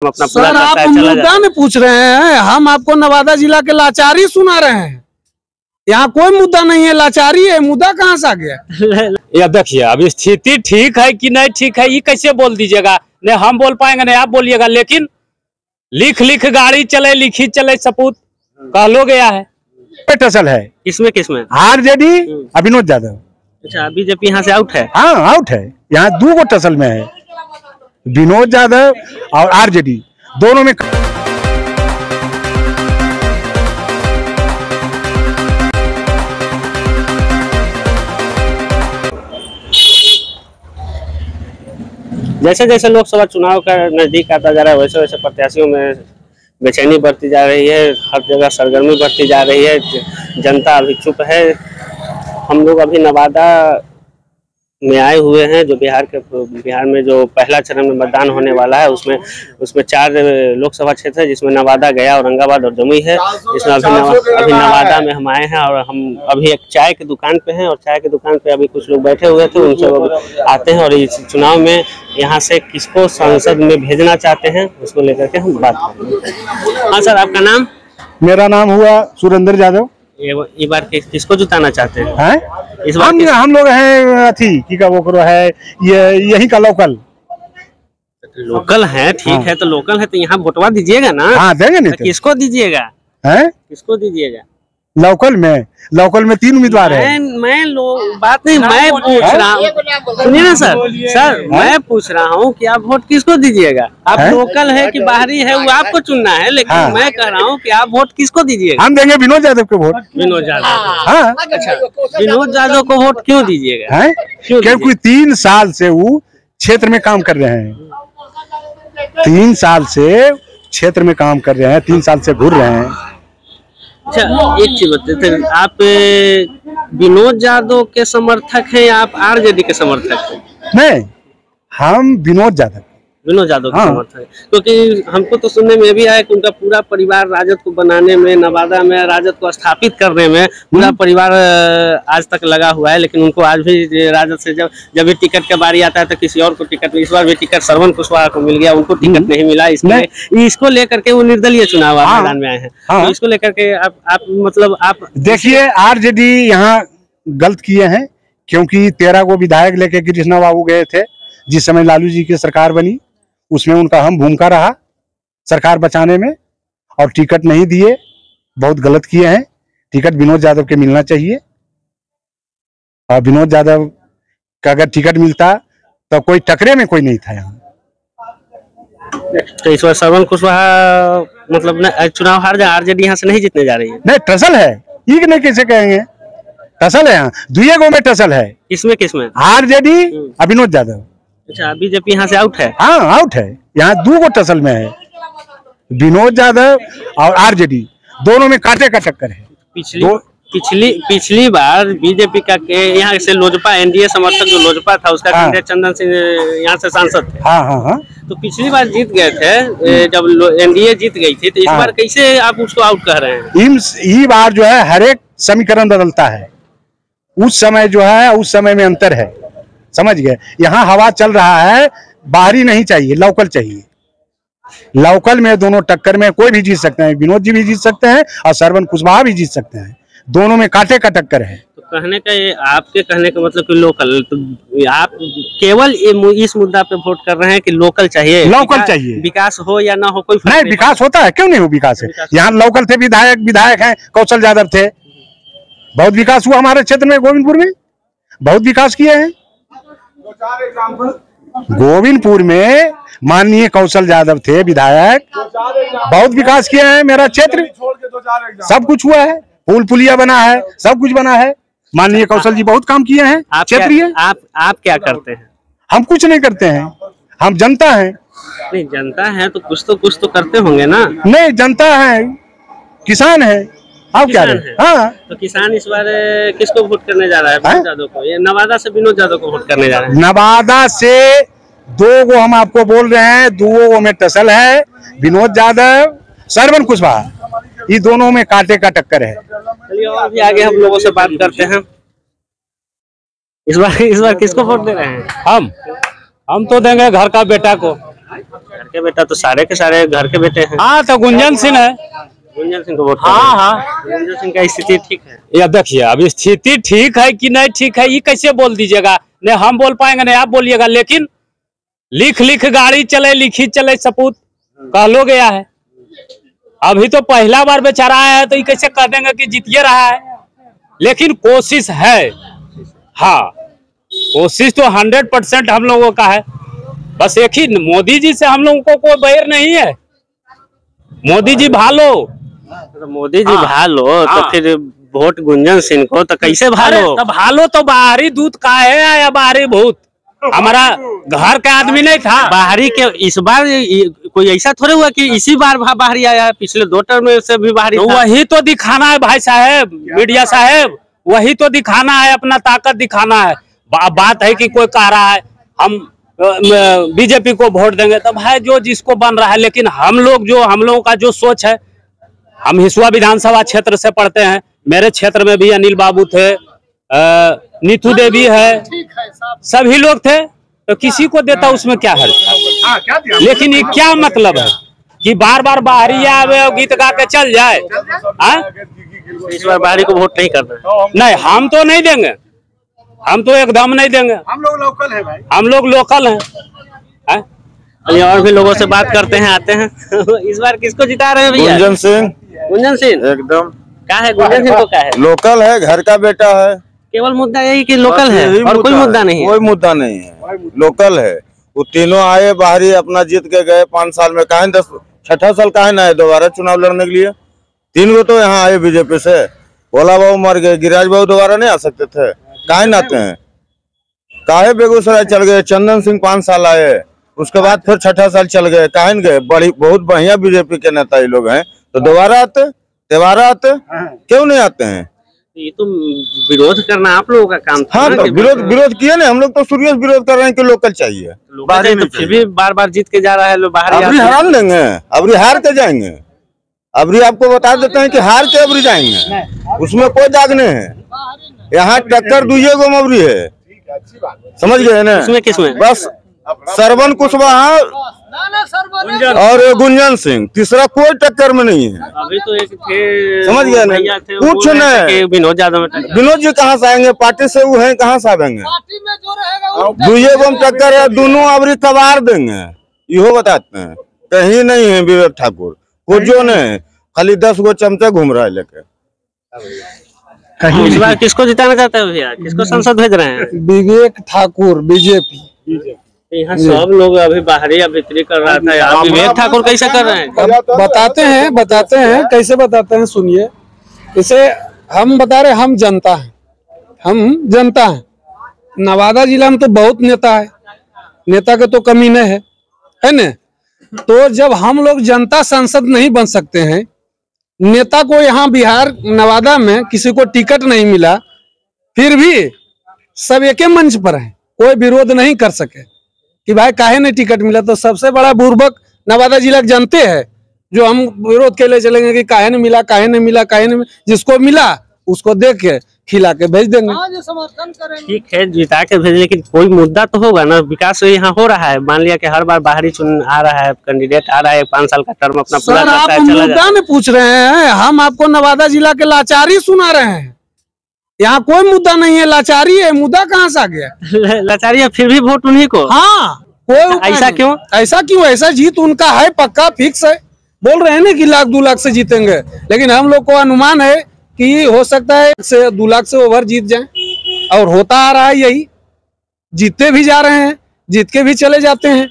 अपना सर आप मुद्दा में पूछ रहे हैं, हम आपको नवादा जिला के लाचारी सुना रहे हैं। यहाँ कोई मुद्दा नहीं है, लाचारी है, मुद्दा कहाँ से आ गया? या देखिए अभी स्थिति ठीक है कि नहीं ठीक है ये कैसे बोल दीजिएगा? नहीं हम बोल पाएंगे नहीं आप बोलिएगा, लेकिन लिख गाड़ी चले लिखी चले सपूत कहलो गया है। टसल है किसमें किसमें? आरजेडी विनोद यादव। अच्छा बीजेपी यहाँ से आउट है? हाँ आउट है, यहाँ 2 गो टसल में है, विनोद यादव और आरजेडी दोनों में। जैसे जैसे लोकसभा चुनाव का नजदीक आता जा रहा है वैसे वैसे प्रत्याशियों में बेचैनी बढ़ती जा रही है, हर जगह सरगर्मी बढ़ती जा रही है, जनता अभी चुप है। हम लोग अभी नवादा में आए हुए हैं, जो बिहार में जो पहला चरण में मतदान होने वाला है उसमें 4 लोकसभा क्षेत्र है, जिसमें नवादा, गया, औरंगाबाद और जमुई है। इसमें अभी नवादा में हम आए हैं और हम अभी एक चाय की दुकान पे हैं और चाय की दुकान पे अभी कुछ लोग बैठे हुए थे, उनसे आते हैं और इस चुनाव में यहाँ से किसको संसद में भेजना चाहते हैं उसको लेकर के हम बात करेंगे। हाँ सर, आपका नाम? मेरा नाम हुआ सुरेंद्र यादव। ये बार किसको जिताना चाहते हैं? हैं? इस बार हम लोग हैं अथी की का वो करो है यही का लोकल है। ठीक है, तो लोकल है तो यहाँ वोटवा दीजिएगा ना? हाँ देंगे। नहीं तो किसको दीजिएगा? हैं? किसको दीजिएगा? लोकल में 3 उम्मीदवार है। मैं बात नहीं, मैं पूछ रहा हूँ, सुनिए ना सर, मैं पूछ रहा हूँ कि आप वोट किसको दीजिएगा? आप लोकल है कि बाहरी है वो आपको चुनना है, लेकिन मैं कह रहा हूँ कि आप वोट किसको दीजिएगा? हम देंगे विनोद यादव को वोट। विनोद यादव? हाँ। अच्छा, विनोद यादव को वोट क्यों दीजिएगा? क्योंकि 3 साल से वो क्षेत्र में काम कर रहे हैं, 3 साल से क्षेत्र में काम कर रहे हैं, 3 साल से घूर रहे हैं। अच्छा एक चीज बताते, आप विनोद यादव के समर्थक हैं या आप आरजेडी के समर्थक हैं? नहीं, हम विनोद यादव के समर्थक हैं, क्योंकि हमको तो सुनने में भी आया कि उनका पूरा परिवार राजद को बनाने में, नवादा में राजद को स्थापित करने में पूरा परिवार आज तक लगा हुआ है, लेकिन उनको आज भी राजद से जब भी टिकट का बारी आता है तो किसी और को टिकट, इस बार भी टिकट श्रवण कुशवाहा को मिल गया, उनको टिकट नहीं मिला। इसको लेकर के वो निर्दलीय चुनाव मैदान में आए हैं। तो इसको लेकर के आप देखिए आरजेडी यहाँ गलत किए हैं, क्योंकि 13 को विधायक लेके कृष्णा बाबू गए थे जिस समय लालू जी की सरकार बनी, उसमें उनका हम भूमिका रहा सरकार बचाने में, और टिकट नहीं दिए, बहुत गलत किए हैं। टिकट विनोद यादव के मिलना चाहिए, और विनोद यादव का अगर टिकट मिलता तो कोई टकरे में कोई नहीं था यहाँ। तो इस बार श्रवण कुशवाहा चुनाव हार जाए, आरजेडी यहाँ से नहीं जीतने जा रही है? नहीं, टसल है, ये नहीं कैसे कहेंगे, टसल है यहाँ, 2 गो में टसल है। किसमें? आरजेडी और विनोद यादव। अच्छा, बीजेपी यहाँ से आउट है? हाँ आउट है, यहाँ 2 गो टसल में है, विनोद यादव और आरजेडी दोनों में कांटे का टक्कर है। पिछली बार बीजेपी का यहाँ से लोजपा, एनडीए समर्थक जो लोजपा था उसका कैंडिडेट चंदन सिंह यहाँ से सांसद थे। हाँ। तो पिछली बार जीत गए थे, जब एनडीए जीत गई थी, तो इस बार कैसे आप उसको आउट कह रहे हैं? ये बार जो है हर एक समीकरण बदलता है, उस समय जो है उस समय में अंतर है, समझ गए? यहाँ हवा चल रहा है, बाहरी नहीं चाहिए, लोकल चाहिए। लोकल में दोनों टक्कर में कोई भी जीत सकते हैं, विनोद जी भी जीत सकते हैं और श्रवण कुशवाहा भी जीत सकते हैं, दोनों में कांटे का टक्कर है। तो आपके कहने का मतलब कि लोकल, तो आप केवल इस मुद्दा पे वोट कर रहे हैं कि लोकल चाहिए? लोकल चाहिए, विकास हो या ना हो कोई नहीं, विकास होता है, क्यों नहीं हो विकास है। यहाँ लोकल थे, विधायक हैं, कौशल यादव थे, बहुत विकास हुआ हमारे क्षेत्र में, गोविंदपुर में बहुत विकास किए हैं। गोविंदपुर में माननीय कौशल यादव थे विधायक, बहुत विकास किए हैं, मेरा क्षेत्र सब कुछ हुआ है, पुल पुलिया बना है, सब कुछ बना है, माननीय कौशल जी बहुत काम किए हैं क्षेत्रीय। आप क्या करते हैं? हम कुछ नहीं करते हैं, हम जनता हैं। नहीं, जनता है तो कुछ तो करते होंगे ना? नहीं, जनता है, किसान है, आप क्या रहे? हाँ, तो किसान इस बार किसको वोट करने जा रहा है? विनोद यादव को? ये नवादा से विनोद यादव को वोट करने जा रहे हैं? नवादा से 2 गो हम आपको बोल रहे हैं, 2 गो में टसल है, विनोद यादव, श्रवण कुशवाहा, ये दोनों में कांटे का टक्कर है। चलिए और भी आगे हम लोगों से बात करते हैं। इस बार किसको वोट दे रहे हैं? हम तो देंगे घर का बेटा को। घर के बेटा तो सारे के सारे घर के बेटे हैं। हाँ तो गुंजन सिंह है। गुंजन सिंह को वोट हाँ। गुंजन सिंह का स्थिति ठीक है? या देखिए अब स्थिति ठीक है कि नहीं ठीक है ये कैसे बोल दीजिएगा, नहीं हम बोल पाएंगे नहीं आप बोलिएगा, लेकिन लिख गाड़ी चले लिखी चले सपूत कह लो गया है। अभी तो पहला बार बेचारा आया है तो ये कैसे कह देंगे कि जीतिए रहा है, लेकिन कोशिश है। हाँ कोशिश तो 100% हम लोगों का है। बस एक ही मोदी जी से हम लोगों को कोई बैर नहीं है। मोदी जी भालो तो मोदी जी भालो तो फिर वोट गुंजन सिंह को तो कैसे भालो? तो भालो तो बाहरी दूध का है या बाहरी भूत, हमारा घर का आदमी नहीं था। बाहरी के इस बार कोई ऐसा थोड़े हुआ कि इसी बार बाहरी आया है, पिछले 2 टर्म में से भी बाहरी तो वही तो दिखाना है भाई साहब, मीडिया साहब वही तो दिखाना है, अपना ताकत दिखाना है। बात है कि कोई कह रहा है हम बीजेपी को वोट देंगे, तो भाई जो जिसको बन रहा है, लेकिन हम लोगों का जो सोच है, हम हिसुआ विधानसभा क्षेत्र से पढ़ते हैं, मेरे क्षेत्र में भी अनिल बाबू थे, नीतू देवी है, सभी लोग थे, तो किसी को देता उसमें क्या हर्ज था। लेकिन ये क्या मतलब है कि बार बार बाहरी आवे और गीत गा के चल जाए। इस बार बाहरी को वोट नहीं करना? नहीं हम तो नहीं देंगे, हम तो एकदम नहीं देंगे। हम लोग लोकल है भाई, हम लोग लोकल हैं। और भी लोगों से बात करते हैं, आते हैं। इस बार किसको जिता रहे हैं भैया? गुंजन सिंह। गुंजन सिंह एकदम क्या है? गुंजन सिंह को क्या है? लोकल है, घर का बेटा है। केवल मुद्दा यही कि लोकल है और कोई मुद्दा नहीं है? कोई मुद्दा नहीं है, लोकल है। वो तीनों आए बाहरी अपना जीत के गए 5 साल में, कहा 6ठा साल कहा ना है दोबारा चुनाव लड़ने के लिए। 3 गो तो यहाँ आए बीजेपी से, भोला बाबू मर गए, गिरिराज बाबू दोबारा नहीं आ सकते थे, काहे न आते हैं? काहे बेगूसराय चल गए, चंदन सिंह 5 साल आए, उसके बाद फिर 6ठा साल चल गए, काहे न गए? बहुत बढ़िया बीजेपी के नेता ये लोग हैं, तो दोबारा आते, दोबारा आते, क्यों नहीं आते हैं? ये तो विरोध करना आप लोगों का काम था। हाँ तो विरोध किए ना, हम लोग तो सीरियस विरोध कर रहे हैं कि लोकल चाहिए। बाहरी तो फिर भी बार जीत के जा रहा है लोग बाहर। अबरी हरा देंगे, अबरी हार के जाएंगे। अबरी आपको बता देते हैं कि हार के अबरी जाएंगे, उसमें कोई दाग नहीं है। यहाँ टक्कर दूसरे गो अबरी है, समझ गए ना? किसमें? बस सरवन कुशवाहा और गुंजन सिंह, तीसरा कोई टक्कर में नहीं है। अभी तो एक थे, समझ गए ना? कुछ नहीं। विनोद यादव में विनोद जी कहाँ से आएंगे? पार्टी से वो है, कहाँ से आएंगे? दुए गो टक्कर है, दोनों अबरी कबार देंगे, यो बताते हैं। कहीं नहीं है विवेक ठाकुर, कुछ जो नहीं, खाली 10 गो चमचा घूम रहा है लेके। इस बार किसको जिताना चाहते हैं भैया? किसको संसद भेज रहे हैं? विवेक ठाकुर बीजेपी। यहाँ सब लोग अभी बाहरी अभित्री कर रहा था, यहाँ विवेक ठाकुर कैसे कर रहे हैं? बताते हैं कैसे बताते हैं, सुनिए। इसे हम बता रहे, हम जनता है। नवादा जिला में तो बहुत नेता है, नेता के तो कमी नहीं है ना? तो जब हम लोग जनता सांसद नहीं बन सकते हैं, नेता को यहाँ बिहार नवादा में किसी को टिकट नहीं मिला, फिर भी सब एक मंच पर है, कोई विरोध नहीं कर सके कि भाई काहे नहीं टिकट मिला। तो सबसे बड़ा बुर्बक नवादा जिला के जनते हैं, जो हम विरोध के लिए चलेंगे कि काहे नहीं मिला, काहे नहीं मिला, काहे नहीं। जिसको मिला उसको देख के खिला के भेज देंगे। ठीक है जिता के भेज, लेकिन कोई मुद्दा तो होगा ना। विकास यहाँ हो रहा है, मान लिया कि हर बार बाहरी चुन आ रहा है, कैंडिडेट आ रहा है, 5 साल का टर्म अपना पूरा करता है, आप मुद्दा में पूछ रहे हैं, हम आपको नवादा जिला के लाचारी सुना रहे हैं। यहाँ कोई मुद्दा नहीं है, लाचारी है। मुद्दा कहाँ से आ गया? लाचारी है, फिर भी वोट उन्हीं को। हाँ कोई ऐसा क्यों? ऐसा जीत उनका है, पक्का फिक्स है। बोल रहे हैं ना कि 1-2 लाख से जीतेंगे, लेकिन हम लोग को अनुमान है कि हो सकता है 2 लाख से ओवर जीत जाए, और होता आ रहा है यही। जीतते भी जा रहे हैं, जीत के भी चले जाते हैं।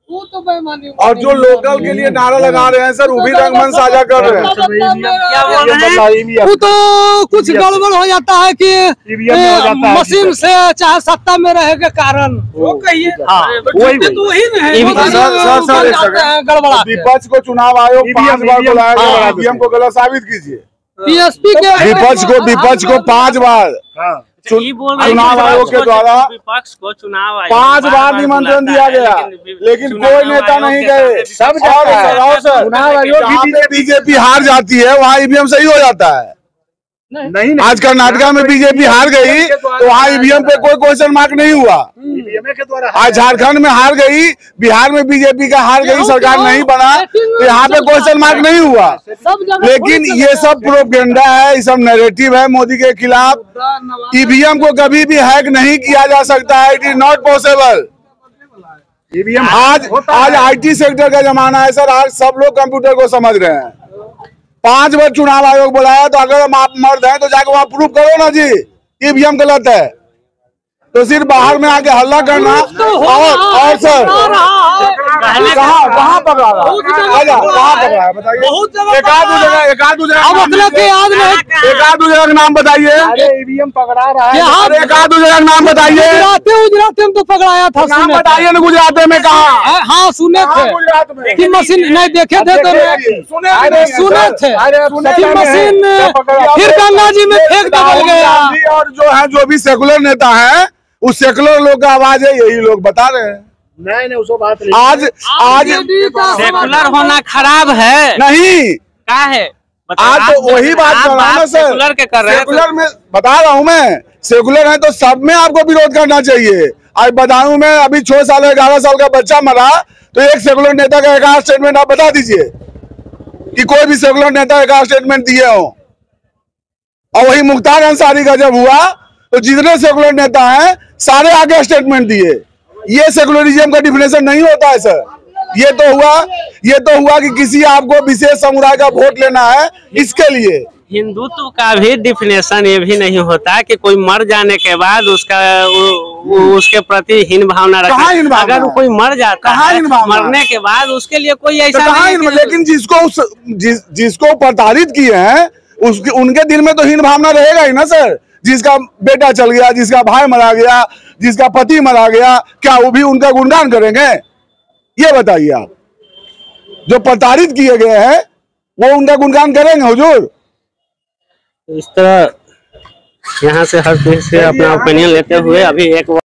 वो तो बेईमानी। और जो लोकल के लिए नारा लगा रहे हैं सर, वो भी रंगमंच साझा कर रहे हैं। क्या बोल रहे हैं? वो तो कुछ गड़बड़ हो जाता है कि मशीन से चाहे सत्ता में रहे के कारण, वो कहिए गड़बड़ा। विपक्ष को चुनाव आयोग 5 बार बुलाया गया, ईवीएम को गलत साबित कीजिए। पीएसपी के विपक्ष को 5 बार चुनाव आयोग के द्वारा विपक्ष को चुनाव 5 बार निमंत्रण दिया गया, लेकिन कोई नेता नहीं गए। सब चुनाव आयोग बीजेपी हार जाती है, वहाँ ईवीएम सही हो जाता है। नहीं आज कर्नाटका में बीजेपी हार गई तो वहाँ ईवीएम पे कोई क्वेश्चन मार्क नहीं हुआ। आज झारखंड में हार गई, बिहार में बीजेपी का हार गई, सरकार नहीं बना तो यहाँ पे क्वेश्चन मार्क नहीं हुआ। लेकिन ये सब प्रोपेगेंडा है, ये सब नैरेटिव है मोदी के खिलाफ। ईवीएम को कभी भी हैक नहीं किया जा सकता है, इट इज नॉट पॉसिबल। आज आईटी सेक्टर का जमाना है सर, आज सब लोग कंप्यूटर को समझ रहे हैं। 5 बार चुनाव आयोग बुलाया, तो अगर हम आप मर्द हैं तो जाकर वहां प्रूफ करो ना जी ईवीएम गलत है। तो सिर्फ बाहर में आके हल्ला करना और सर कहाँ पकड़ा रहा है बताइए। एक आध दो जगह का नाम बताइए। ईवीएम पकड़ा रहा है, एक आध दो जगह का नाम बताइए। गुजरात में तो पकड़ाया था, नाम बताइए ना गुजरात में कहा। हाँ सुने थे कि मशीन नहीं देखे थे तो सुने थे कि मशीन फिर गंगा जी में फेंक दबल गया। और जो है जो भी सेकुलर नेता है उस सेकुलर लोग का आवाज है, यही लोग बता रहे हैं। नहीं उसको बात नहीं। आज सेकुलर होना खराब है नहीं क्या है? आज तो वही बात कर रहा हूँ सर। सेकुलर के कर रहे हैं, सेकुलर में बता रहा हूँ मैं, सेकुलर है तो सब में आपको विरोध करना चाहिए। आज बदायूं में अभी 6 साल 11 साल का बच्चा मरा, तो एक सेकुलर नेता का एक आध स्टेटमेंट आप बता दीजिए कि कोई भी सेकुलर नेता एक आध स्टेटमेंट दिए हो। और वही मुख्तार अंसारी का जब हुआ तो जितने सेकुलर नेता हैं सारे आगे स्टेटमेंट दिए। ये सेकुलरिज्म का डिफिनेशन नहीं होता है सर। ये तो हुआ कि किसी आपको विशेष समुदाय का वोट लेना है, इसके लिए। हिंदुत्व का भी डिफिनेशन ये भी नहीं होता कि कोई मर जाने के बाद उसके प्रति हीन भावना रखना। अगर कोई मर जाता है, मरने के बाद उसके लिए कोई ऐसा नहीं। लेकिन जिसको प्रताड़ित किए हैं उनके दिल में तो हीन भावना रहेगा ही ना सर। जिसका बेटा चल गया, जिसका भाई मरा गया, जिसका पति मरा गया, क्या वो भी उनका गुणगान करेंगे? ये बताइए आप। जो प्रताड़ित किए गए हैं वो उनका गुणगान करेंगे हुजूर? इस तरह यहाँ से हर चीज से अपना ओपिनियन लेते हुए अभी एक